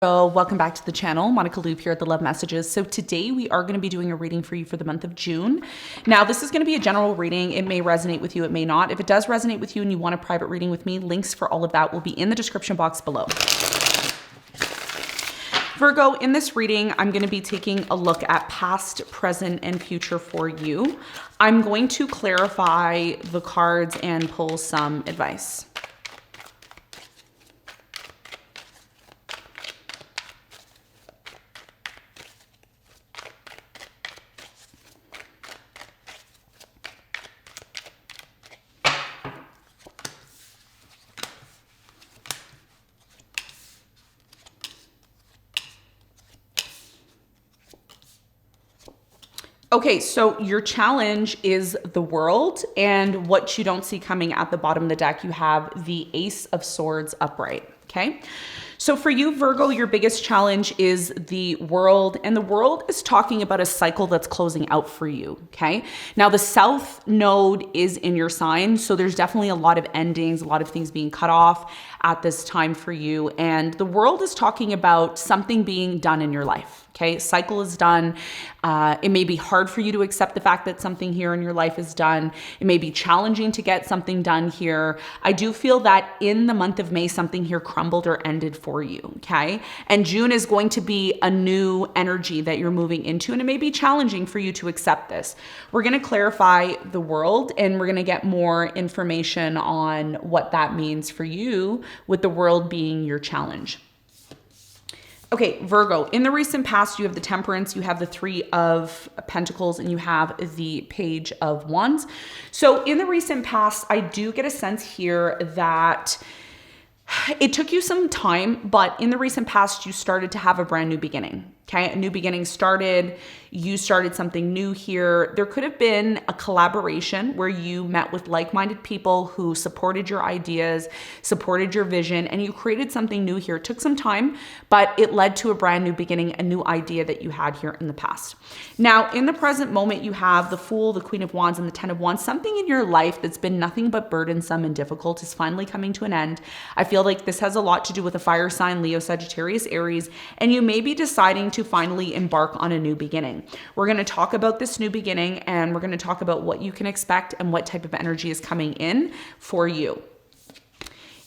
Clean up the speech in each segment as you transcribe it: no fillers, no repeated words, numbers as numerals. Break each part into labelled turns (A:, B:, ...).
A: Welcome back to the channel. Monica Loop here at the Love Messages. So today we are going to be doing a reading for you for the month of June. Now this is going to be a general reading. It may resonate with you, it may not. If it does resonate with you and you want a private reading with me, links for all of that will be in the description box below. Virgo, in this reading, I'm going to be taking a look at past, present, and future for you. I'm going to clarify the cards and pull some advice. Okay, so your challenge is the world, and what you don't see coming at the bottom of the deck, you have the Ace of Swords upright, okay? So for you, Virgo, your biggest challenge is the world, and the world is talking about a cycle that's closing out for you, okay? Now, the South Node is in your sign, so there's definitely a lot of endings, a lot of things being cut off at this time for you, and the world is talking about something being done in your life. Okay, cycle is done. It may be hard for you to accept the fact that something here in your life is done. It may be challenging to get something done here. I do feel that in the month of May, something here crumbled or ended for you, okay? And June is going to be a new energy that you're moving into, and it may be challenging for you to accept this. We're gonna clarify the world, and we're gonna get more information on what that means for you, with the world being your challenge. Okay, Virgo, in the recent past, you have the Temperance, you have the Three of Pentacles, and you have the Page of Wands. So in the recent past, I do get a sense here that it took you some time, but in the recent past, you started to have a brand new beginning. Okay, a new beginning started, you started something new here. There could have been a collaboration where you met with like-minded people who supported your ideas, supported your vision, and you created something new here. It took some time, but it led to a brand new beginning, a new idea that you had here in the past. Now, in the present moment, you have the Fool, the Queen of Wands, and the Ten of Wands. Something in your life that's been nothing but burdensome and difficult is finally coming to an end. I feel like this has a lot to do with a fire sign, Leo, Sagittarius, Aries, and you may be deciding to finally embark on a new beginning. We're going to talk about this new beginning, and we're going to talk about what you can expect and what type of energy is coming in for you.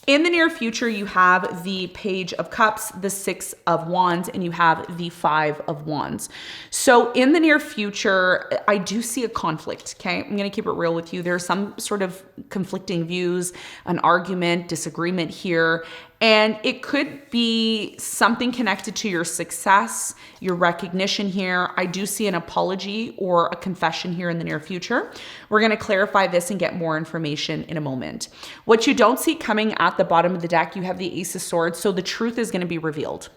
A: In the near future, you have the Page of Cups, the Six of Wands, and you have the Five of Wands. So in the near future, I do see a conflict, okay? I'm going to keep it real with you. There's some sort of conflicting views, an argument, disagreement here. And it could be something connected to your success, your recognition here. I do see an apology or a confession here in the near future. We're going to clarify this and get more information in a moment. What you don't see coming at the bottom of the deck, you have the Ace of Swords. So the truth is going to be revealed.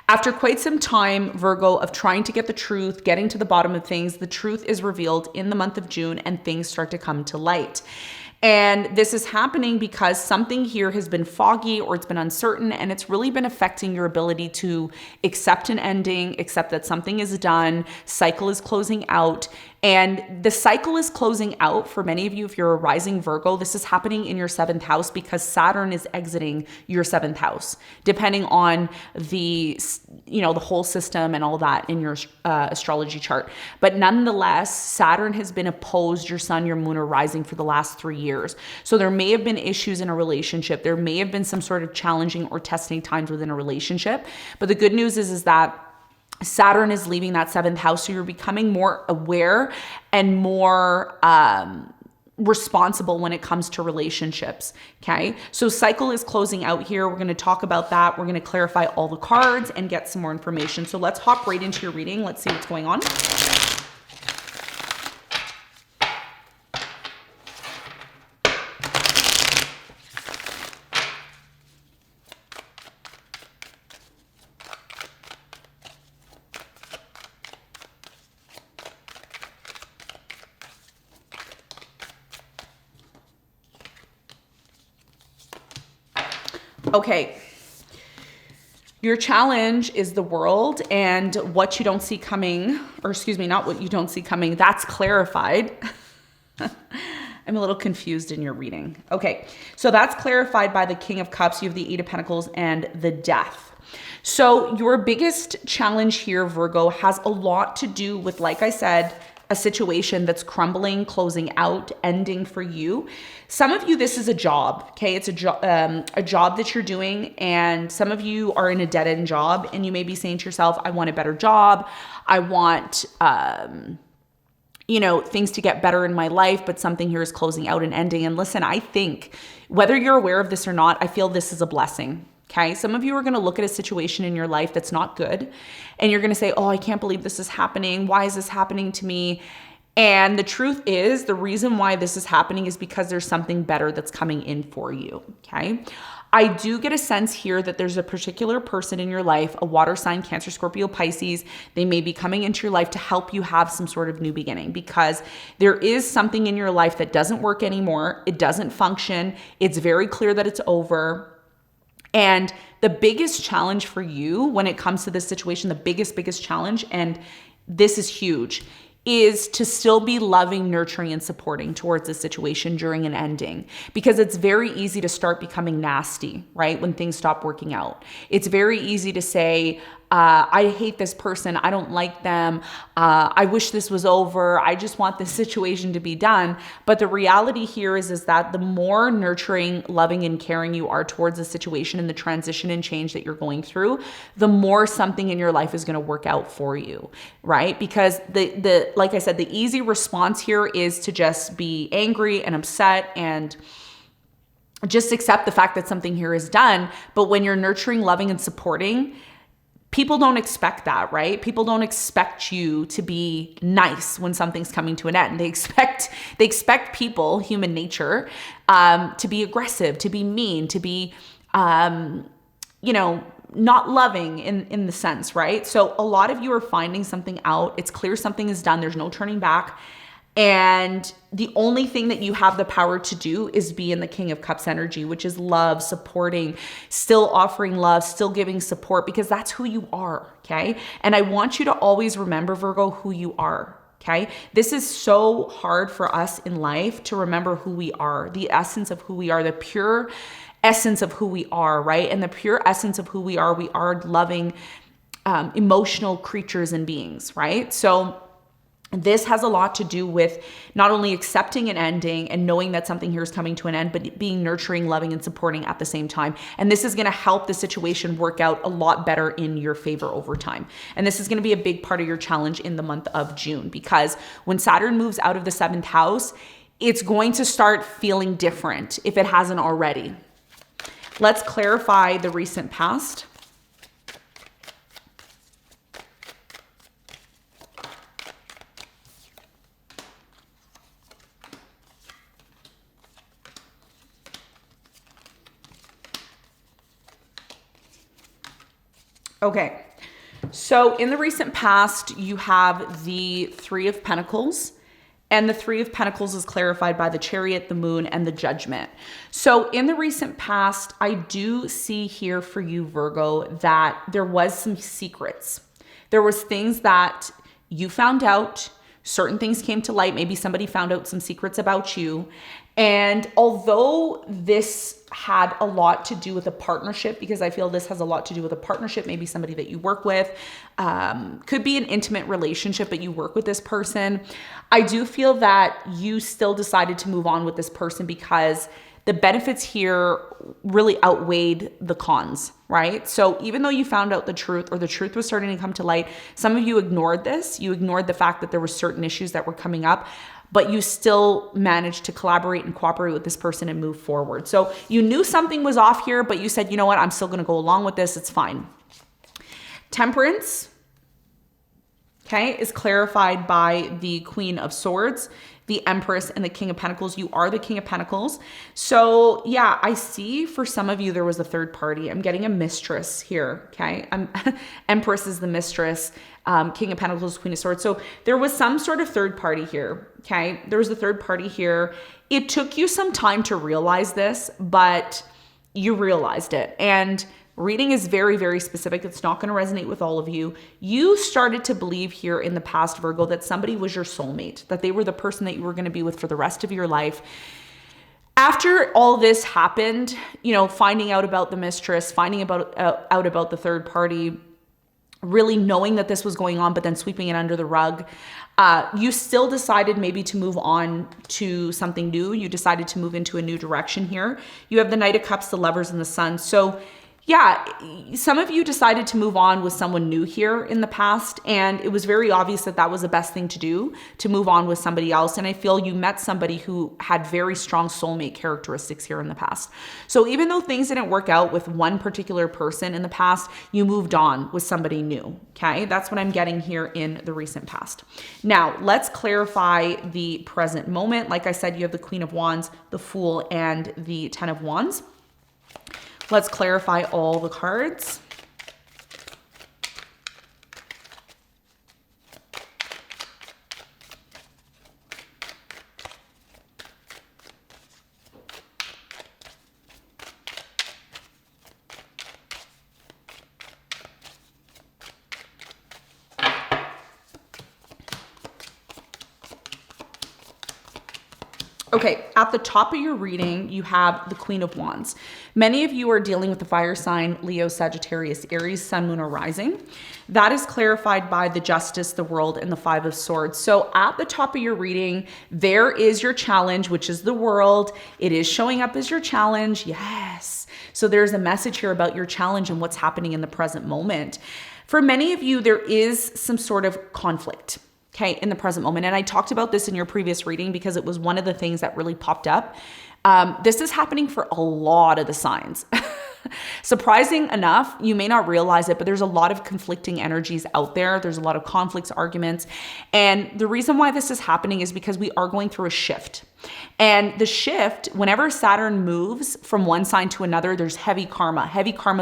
A: After quite some time, Virgo, of trying to get the truth, getting to the bottom of things, the truth is revealed in the month of June and things start to come to light. And this is happening because something here has been foggy or it's been uncertain, and it's really been affecting your ability to accept an ending, accept that something is done, cycle is closing out. And the cycle is closing out for many of you. If you're a rising Virgo, this is happening in your 7th house because Saturn is exiting your 7th house, depending on the whole system and all that in your astrology chart. But nonetheless, Saturn has been opposed your sun, your moon, or rising for the last 3 years. So there may have been issues in a relationship. There may have been some sort of challenging or testing times within a relationship. But the good news is that Saturn is leaving that 7th house, so you're becoming more aware and more responsible when it comes to relationships, okay? So cycle is closing out here. We're going to talk about that. We're going to clarify all the cards and get some more information. So let's hop right into your reading. Let's see what's going on. Okay, your challenge is the world and what you don't see coming, or excuse me, not what you don't see coming, that's clarified. I'm a little confused in your reading. Okay, so that's clarified by the King of Cups. You have the Eight of Pentacles and the Death. So your biggest challenge here, Virgo, has a lot to do with, like I said, a situation that's crumbling, closing out, ending for you. Some of you, this is a job, okay? It's a job that you're doing, and some of you are in a dead-end job, and you may be saying to yourself, I want a better job. I want, things to get better in my life, but something here is closing out and ending. And listen, I think whether you're aware of this or not, I feel this is a blessing. Okay. Some of you are going to look at a situation in your life that's not good, and you're going to say, oh, I can't believe this is happening. Why is this happening to me? And the truth is, the reason why this is happening is because there's something better that's coming in for you. Okay. I do get a sense here that there's a particular person in your life, a water sign, Cancer, Scorpio, Pisces. They may be coming into your life to help you have some sort of new beginning, because there is something in your life that doesn't work anymore. It doesn't function. It's very clear that it's over. And the biggest challenge for you when it comes to this situation, the biggest challenge, and this is huge, is to still be loving, nurturing, and supporting towards the situation during an ending, because it's very easy to start becoming nasty, right? When things stop working out, it's very easy to say, I hate this person. I don't like them. I wish this was over. I just want this situation to be done. But the reality here is that the more nurturing, loving, and caring you are towards the situation and the transition and change that you're going through, the more something in your life is going to work out for you, right? Because like I said, the easy response here is to just be angry and upset and just accept the fact that something here is done. But when you're nurturing, loving, and supporting, people don't expect that, right? People don't expect you to be nice when something's coming to an end. They expect people, human nature, to be aggressive, to be mean, to be, not loving in the sense, right? So a lot of you are finding something out. It's clear something is done. There's no turning back. And the only thing that you have the power to do is be in the King of Cups energy, which is love, supporting, still offering love, still giving support, because that's who you are, okay? And I want you to always remember, Virgo, who you are, okay? This is so hard for us in life to remember who we are, the essence of who we are, the pure essence of who we are, right? And the pure essence of who we are loving, emotional creatures and beings, right? So this has a lot to do with not only accepting an ending and knowing that something here is coming to an end, but being nurturing, loving, and supporting at the same time. And this is going to help the situation work out a lot better in your favor over time. And this is going to be a big part of your challenge in the month of June, because when Saturn moves out of the 7th house, it's going to start feeling different if it hasn't already. Let's clarify the recent past. Okay, so in the recent past, you have the Three of Pentacles, and the Three of Pentacles is clarified by the Chariot, the Moon, and the Judgment. So in the recent past, I do see here for you, Virgo, that there was some secrets. There was things that you found out, certain things came to light. Maybe somebody found out some secrets about you. And although this had a lot to do with a partnership, because I feel this has a lot to do with a partnership, maybe somebody that you work with, could be an intimate relationship, but you work with this person. I do feel that you still decided to move on with this person because the benefits here really outweighed the cons, right? So even though you found out the truth, or the truth was starting to come to light, some of you ignored this. You ignored the fact that there were certain issues that were coming up, but you still managed to collaborate and cooperate with this person and move forward. So you knew something was off here, but you said, you know what, I'm still going to go along with this. It's fine. Temperance, okay, is clarified by the Queen of Swords, the Empress, and the King of Pentacles. You are the King of Pentacles. So yeah, I see for some of you, there was a third party. I'm getting a mistress here, okay? Empress is the mistress. King of Pentacles, Queen of Swords. So there was some sort of third party here, okay? There was a third party here. It took you some time to realize this, but you realized it. And reading is very, very specific. It's not going to resonate with all of you. You started to believe here in the past, Virgo, that somebody was your soulmate, that they were the person that you were going to be with for the rest of your life. After all this happened, you know, finding out about the mistress, finding out about the third party, really knowing that this was going on, but then sweeping it under the rug, you still decided maybe to move on to something new. You decided to move into a new direction here. You have the Knight of Cups, the Lovers, and the Sun. So yeah, some of you decided to move on with someone new here in the past, and it was very obvious that that was the best thing to do, to move on with somebody else. And I feel you met somebody who had very strong soulmate characteristics here in the past. So even though things didn't work out with one particular person in the past, you moved on with somebody new, okay? That's what I'm getting here in the recent past. Now, let's clarify the present moment. Like I said, you have the Queen of Wands, the Fool, and the Ten of Wands. Let's clarify all the cards. Okay, at the top of your reading, you have the Queen of Wands. Many of you are dealing with the fire sign, Leo, Sagittarius, Aries, Sun, Moon, or Rising. That is clarified by the Justice, the World, and the Five of Swords. So at the top of your reading, there is your challenge, which is the World. It is showing up as your challenge. Yes. So there's a message here about your challenge and what's happening in the present moment. For many of you, there is some sort of conflict, okay, in the present moment. And I talked about this in your previous reading because it was one of the things that really popped up. This is happening for a lot of the signs. Surprising enough, you may not realize it, but there's a lot of conflicting energies out there. There's a lot of conflicts, arguments. And the reason why this is happening is because we are going through a shift. And the shift, whenever Saturn moves from one sign to another, there's heavy karma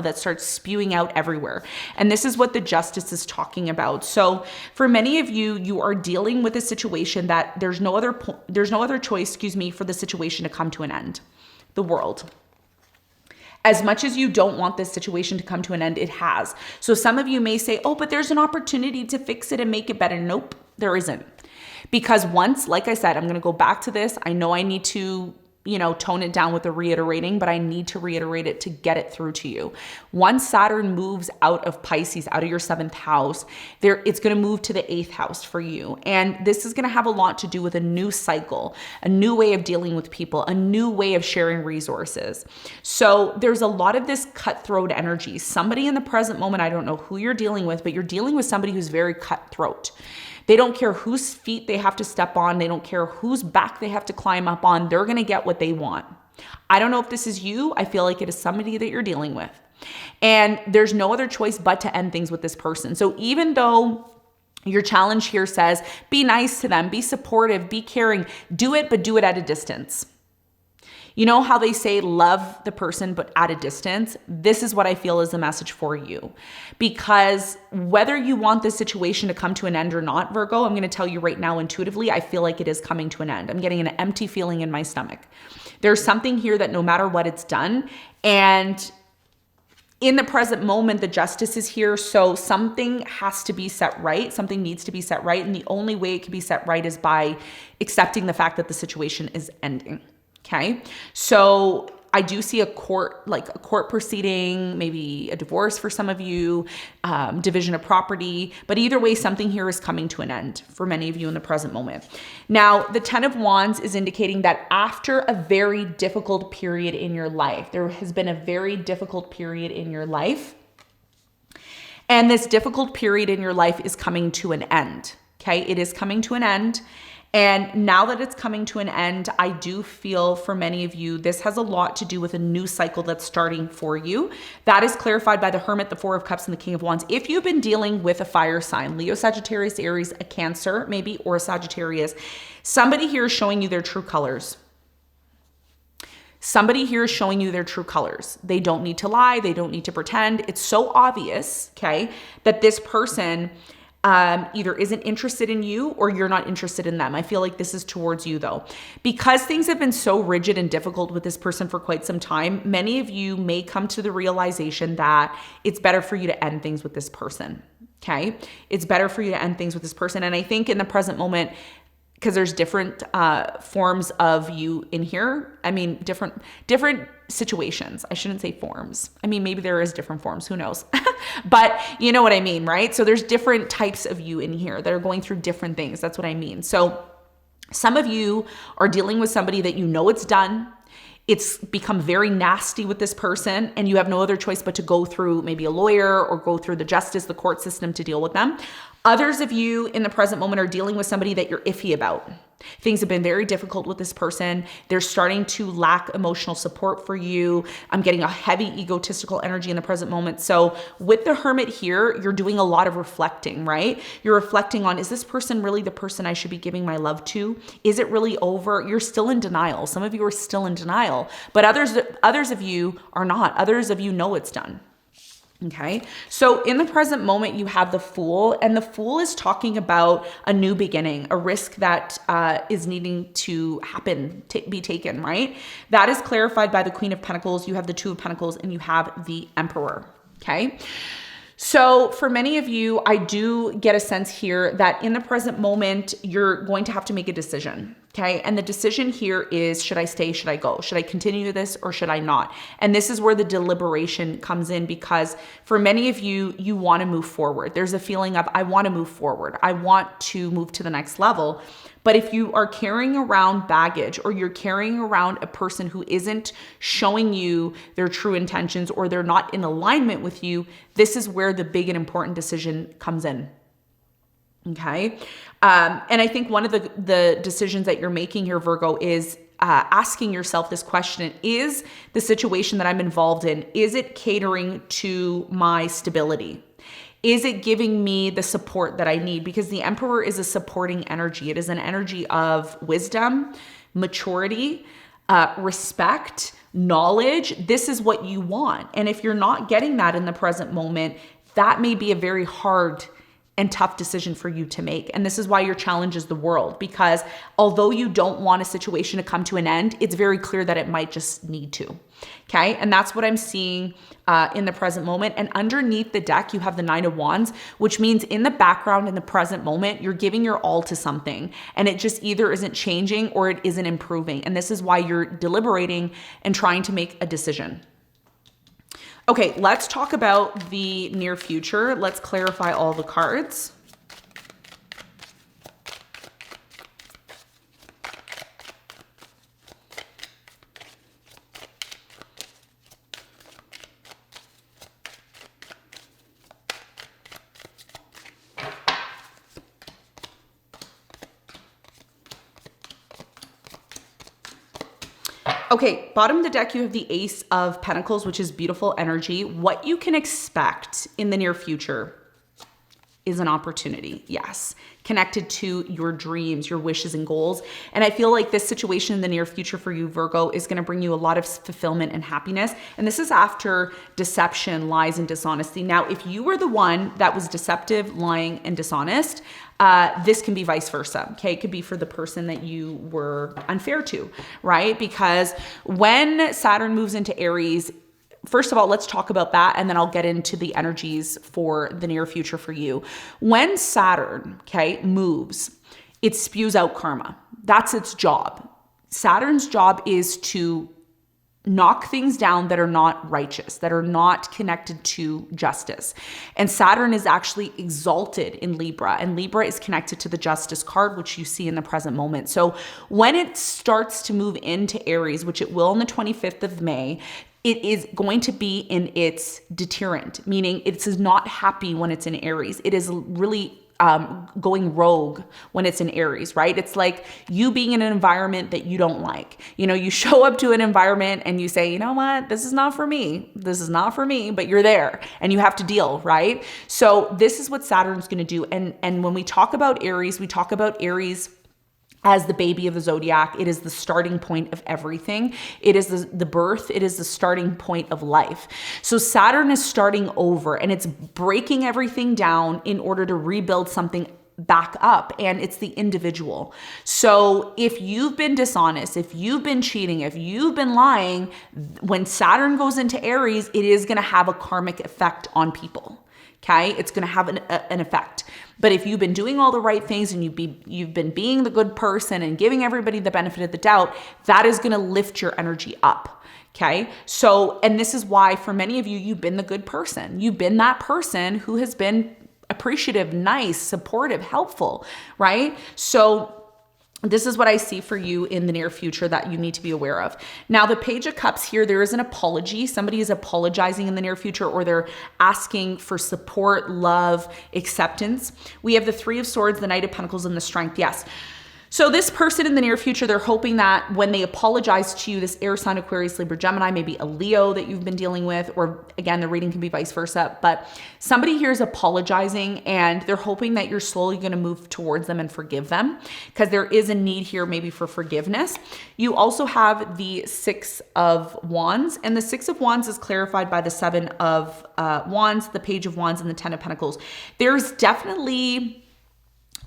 A: that starts spewing out everywhere. And this is what the Justice is talking about. So for many of you, you are dealing with a situation that there's no other choice, for the situation to come to an end. The World. As much as you don't want this situation to come to an end, it has. So some of you may say, oh, but there's an opportunity to fix it and make it better. Nope, there isn't. Because once, like I said, I'm going to go back to this. I know I need to, tone it down with the reiterating, but I need to reiterate it to get it through to you. Once Saturn moves out of Pisces, out of your 7th house, it's going to move to the 8th house for you. And this is going to have a lot to do with a new cycle, a new way of dealing with people, a new way of sharing resources. So there's a lot of this cutthroat energy. Somebody in the present moment, I don't know who you're dealing with, but you're dealing with somebody who's very cutthroat. They don't care whose feet they have to step on. They don't care whose back they have to climb up on. They're going to get what they want. I don't know if this is you. I feel like it is somebody that you're dealing with. And there's no other choice but to end things with this person. So even though your challenge here says, be nice to them, be supportive, be caring, do it, but do it at a distance. You know how they say love the person, but at a distance? This is what I feel is the message for you. Because whether you want this situation to come to an end or not, Virgo, I'm going to tell you right now intuitively, I feel like it is coming to an end. I'm getting an empty feeling in my stomach. There's something here that no matter what, it's done. And in the present moment, the Justice is here. So something has to be set right. Something needs to be set right. And the only way it can be set right is by accepting the fact that the situation is ending. Okay, so I do see a court proceeding, maybe a divorce for some of you, division of property, but either way, something here is coming to an end for many of you in the present moment. Now, the Ten of Wands is indicating that after a very difficult period in your life, there has been a very difficult period in your life, and this difficult period in your life is coming to an end. Okay, it is coming to an end. And now that it's coming to an end, I do feel for many of you, this has a lot to do with a new cycle that's starting for you. That is clarified by the Hermit, the Four of Cups, and the King of Wands. If you've been dealing with a fire sign, Leo, Sagittarius, Aries, a Cancer maybe, or a Sagittarius, somebody here is showing you their true colors. Somebody here is showing you their true colors. They don't need to lie. They don't need to pretend. It's so obvious, okay, that this person either isn't interested in you or you're not interested in them. I feel like this is towards you though. Because things have been so rigid and difficult with this person for quite some time, many of you may come to the realization that it's better for you to end things with this person. Okay? It's better for you to end things with this person. And I think in the present moment, because there's different forms of you in here. I mean, different situations. I shouldn't say forms. I mean, maybe there is different forms, who knows? But you know what I mean, right? So there's different types of you in here that are going through different things. That's what I mean. So some of you are dealing with somebody that you know it's done. It's become very nasty with this person, and you have no other choice but to go through maybe a lawyer or go through the court system to deal with them. Others of you in the present moment are dealing with somebody that you're iffy about. Things have been very difficult with this person. They're starting to lack emotional support for you. I'm getting a heavy egotistical energy in the present moment. So with the Hermit here, you're doing a lot of reflecting, right? You're reflecting on, is this person really the person I should be giving my love to? Is it really over? You're still in denial. Some of you are still in denial, but others of you are not. Others of you know it's done. Okay, so in the present moment, you have the Fool, and the Fool is talking about a new beginning, a risk that is needing to happen, be taken, right? That is clarified by the Queen of Pentacles. You have the Two of Pentacles, and you have the Emperor. Okay, so for many of you, I do get a sense here that in the present moment, you're going to have to make a decision. Okay. And the decision here is, should I stay? Should I go? Should I continue this or should I not? And this is where the deliberation comes in, because for many of you, you want to move forward. There's a feeling of, I want to move forward. I want to move to the next level. But if you are carrying around baggage, or you're carrying around a person who isn't showing you their true intentions, or they're not in alignment with you, this is where the big and important decision comes in. Okay. And I think one of the decisions that you're making here, Virgo, is asking yourself this question: is the situation that I'm involved in, is it catering to my stability? Is it giving me the support that I need? Because the Emperor is a supporting energy. It is an energy of wisdom, maturity, respect, knowledge. This is what you want. And if you're not getting that in the present moment, that may be a very hard and tough decision for you to make. And this is why your challenge is the World, because although you don't want a situation to come to an end, it's very clear that it might just need to. Okay. And that's what I'm seeing in the present moment. And underneath the deck, you have the Nine of Wands, which means in the background, in the present moment, you're giving your all to something, and it just either isn't changing or it isn't improving. And this is why you're deliberating and trying to make a decision. Okay, let's talk about the near future. Let's clarify all the cards. Okay, bottom of the deck, you have the Ace of Pentacles, which is beautiful energy. What you can expect in the near future is an opportunity, yes, connected to your dreams, your wishes and goals. And I feel like this situation in the near future for you, Virgo, is going to bring you a lot of fulfillment and happiness. And this is after deception, lies, and dishonesty. Now, if you were the one that was deceptive, lying, and dishonest, this can be vice versa. Okay. It could be for the person that you were unfair to, right? Because when Saturn moves into Aries, first of all, let's talk about that, and then I'll get into the energies for the near future for you. When Saturn, okay, moves, it spews out karma. That's its job. Saturn's job is to knock things down that are not righteous, that are not connected to justice. And Saturn is actually exalted in Libra, and Libra is connected to the Justice card, which you see in the present moment. So when it starts to move into Aries, which it will on the 25th of May, it is going to be in its deterrent, meaning it is not happy when it's in Aries. It is really going rogue when it's in Aries, right? It's like you being in an environment that you don't like. You know, you show up to an environment and you say, you know what, this is not for me. This is not for me, but you're there and you have to deal, right? So this is what Saturn's going to do. And when we talk about Aries, we talk about Aries as the baby of the zodiac. It is the starting point of everything. It is the birth. It is the starting point of life. So Saturn is starting over and it's breaking everything down in order to rebuild something back up, and it's the individual. So if you've been dishonest, if you've been cheating, if you've been lying, when Saturn goes into Aries, it is going to have a karmic effect on people. Okay, it's going to have an effect. But if you've been doing all the right things and you've been being the good person and giving everybody the benefit of the doubt, that is going to lift your energy up. Okay, so, and this is why for many of you, you've been the good person. You've been that person who has been appreciative, nice, supportive, helpful, right? So this is what I see for you in the near future that you need to be aware of. Now, the Page of Cups here, there is an apology. Somebody is apologizing in the near future, or they're asking for support, love, acceptance. We have the Three of Swords, the Knight of Pentacles, and the Strength. Yes. So this person in the near future, they're hoping that when they apologize to you, this air sign, Aquarius, Libra, Gemini, maybe a Leo that you've been dealing with, or again, the reading can be vice versa, but somebody here is apologizing and they're hoping that you're slowly going to move towards them and forgive them, because there is a need here maybe for forgiveness. You also have the Six of Wands, and the Six of Wands is clarified by the Seven of Wands, the Page of Wands, and the Ten of Pentacles. There's definitely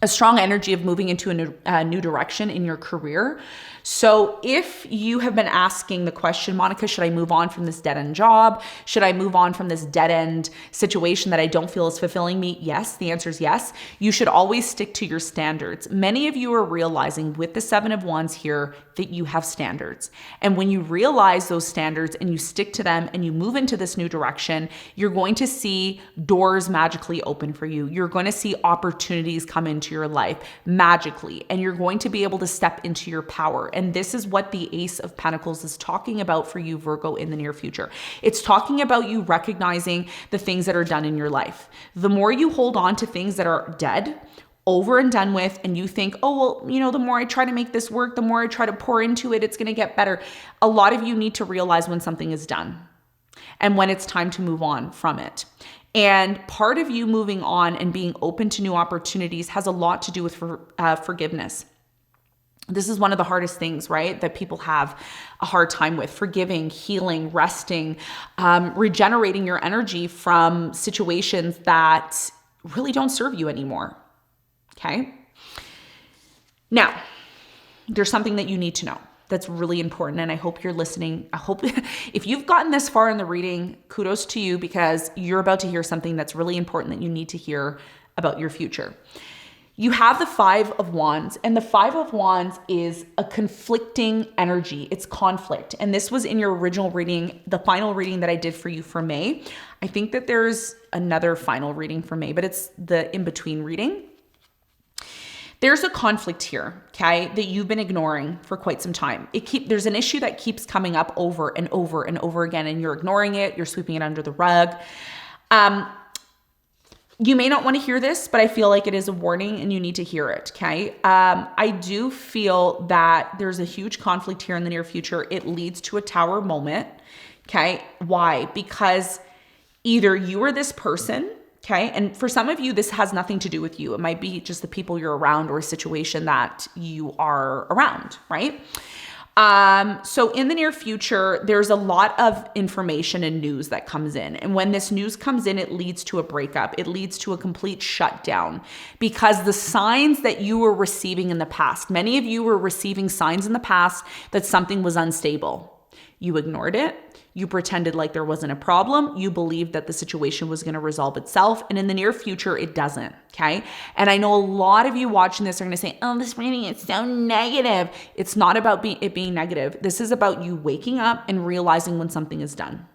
A: a strong energy of moving into a new direction in your career. So if you have been asking the question, Monica, should I move on from this dead-end job? Should I move on from this dead-end situation that I don't feel is fulfilling me? Yes, the answer is yes. You should always stick to your standards. Many of you are realizing with the Seven of Wands here that you have standards. And when you realize those standards and you stick to them and you move into this new direction, you're going to see doors magically open for you. You're going to see opportunities come into your life magically, and you're going to be able to step into your power. And this is what the Ace of Pentacles is talking about for you, Virgo, in the near future. It's talking about you recognizing the things that are done in your life. The more you hold on to things that are dead, over and done with, and you think, oh, well, you know, the more I try to make this work, the more I try to pour into it, it's going to get better. A lot of you need to realize when something is done and when it's time to move on from it. And part of you moving on and being open to new opportunities has a lot to do with forgiveness. This is one of the hardest things, right? That people have a hard time with: forgiving, healing, resting, regenerating your energy from situations that really don't serve you anymore. Okay. Now, there's something that you need to know that's really important, and I hope you're listening. I hope if you've gotten this far in the reading, kudos to you, because you're about to hear something that's really important that you need to hear about your future. You have the Five of Wands, and the Five of Wands is a conflicting energy. It's conflict. And this was in your original reading, the final reading that I did for you for May. I think that there's another final reading for May, but it's the in-between reading. There's a conflict here, okay, that you've been ignoring for quite some time. There's an issue that keeps coming up over and over and over again, and you're ignoring it. You're sweeping it under the rug. You may not want to hear this, but I feel like it is a warning and you need to hear it, okay? I do feel that there's a huge conflict here in the near future. It leads to a tower moment, okay? Why? Because either you are this person, okay? And for some of you, this has nothing to do with you. It might be just the people you're around or a situation that you are around, right? So in the near future, there's a lot of information and news that comes in. And when this news comes in, it leads to a breakup. It leads to a complete shutdown, because the signs that you were receiving in the past, many of you were receiving signs in the past that something was unstable. You ignored it. You pretended like there wasn't a problem. You believed that the situation was going to resolve itself. And in the near future, it doesn't. Okay. And I know a lot of you watching this are going to say, oh, this reading is so negative. It's not about it being negative. This is about you waking up and realizing when something is done.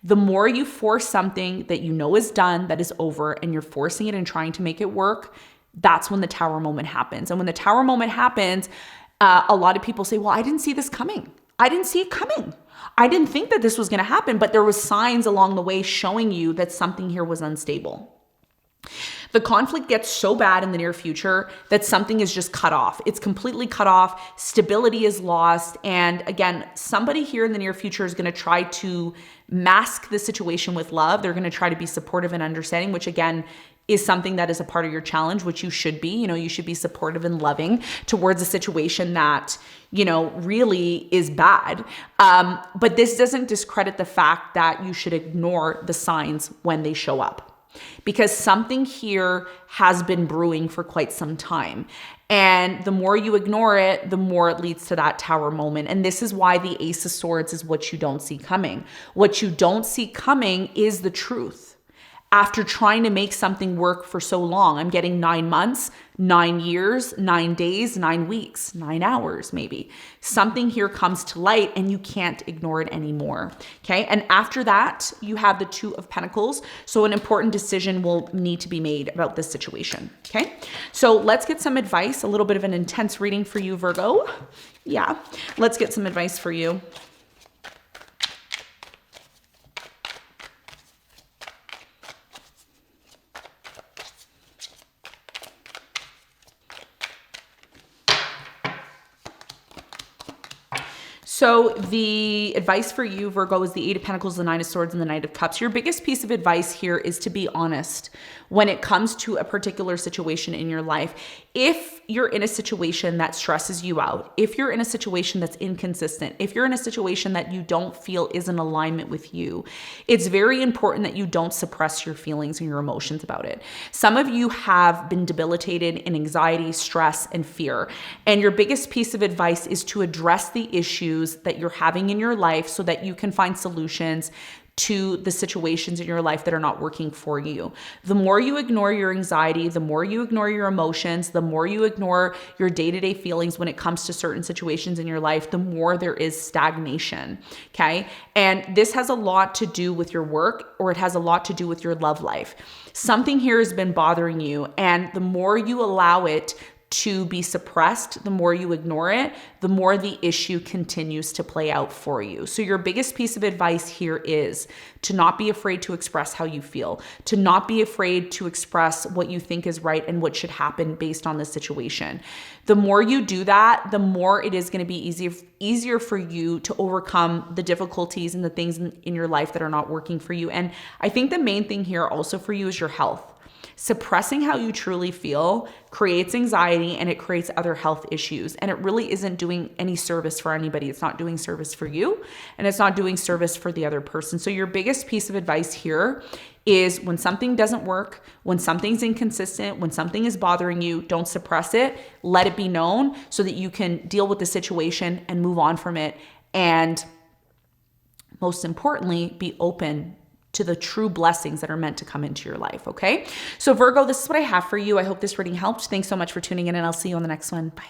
A: The more you force something that you know is done, that is over, and you're forcing it and trying to make it work, that's when the tower moment happens. And when the tower moment happens, a lot of people say, well, I didn't see this coming. I didn't see it coming. I didn't think that this was going to happen, but there was signs along the way showing you that something here was unstable. The conflict gets so bad in the near future that something is just cut off. It's completely cut off. Stability is lost. And again, somebody here in the near future is going to try to mask the situation with love. They're going to try to be supportive and understanding, which again is something that is a part of your challenge, which you should be. You know, you should be supportive and loving towards a situation that, you know, really is bad. But this doesn't discredit the fact that you should ignore the signs when they show up, because something here has been brewing for quite some time. And the more you ignore it, the more it leads to that tower moment. And this is why the Ace of Swords is what you don't see coming. What you don't see coming is the truth. after trying to make something work for so long. I'm getting 9 months, 9 years, 9 days, 9 weeks, 9 hours, maybe. Something here comes to light and you can't ignore it anymore. Okay. And after that, you have the Two of Pentacles. So an important decision will need to be made about this situation. Okay. So let's get some advice, a little bit of an intense reading for you, Virgo. Yeah. Let's get some advice for you. So the advice for you, Virgo, is the Eight of Pentacles, the Nine of Swords, and the Knight of Cups. Your biggest piece of advice here is to be honest when it comes to a particular situation in your life. If you're in a situation that stresses you out, if you're in a situation that's inconsistent, if you're in a situation that you don't feel is in alignment with you, it's very important that you don't suppress your feelings and your emotions about it. Some of you have been debilitated in anxiety, stress, and fear. And your biggest piece of advice is to address the issues that you're having in your life so that you can find solutions to the situations in your life that are not working for you. The more you ignore your anxiety, the more you ignore your emotions, the more you ignore your day-to-day feelings when it comes to certain situations in your life, the more there is stagnation, okay? And this has a lot to do with your work, or it has a lot to do with your love life. Something here has been bothering you, and the more you allow it to be suppressed, the more you ignore it, the more the issue continues to play out for you. So your biggest piece of advice here is to not be afraid to express how you feel, to not be afraid to express what you think is right and what should happen based on the situation. The more you do that, the more it is going to be easier for you to overcome the difficulties and the things in your life that are not working for you. And I think the main thing here also for you is your health. Suppressing how you truly feel creates anxiety and it creates other health issues. And it really isn't doing any service for anybody. It's not doing service for you and it's not doing service for the other person. So your biggest piece of advice here is when something doesn't work, when something's inconsistent, when something is bothering you, don't suppress it. Let it be known so that you can deal with the situation and move on from it. And most importantly, be open to the true blessings that are meant to come into your life, okay? So Virgo, this is what I have for you. I hope this reading helped. Thanks so much for tuning in, and I'll see you on the next one. Bye.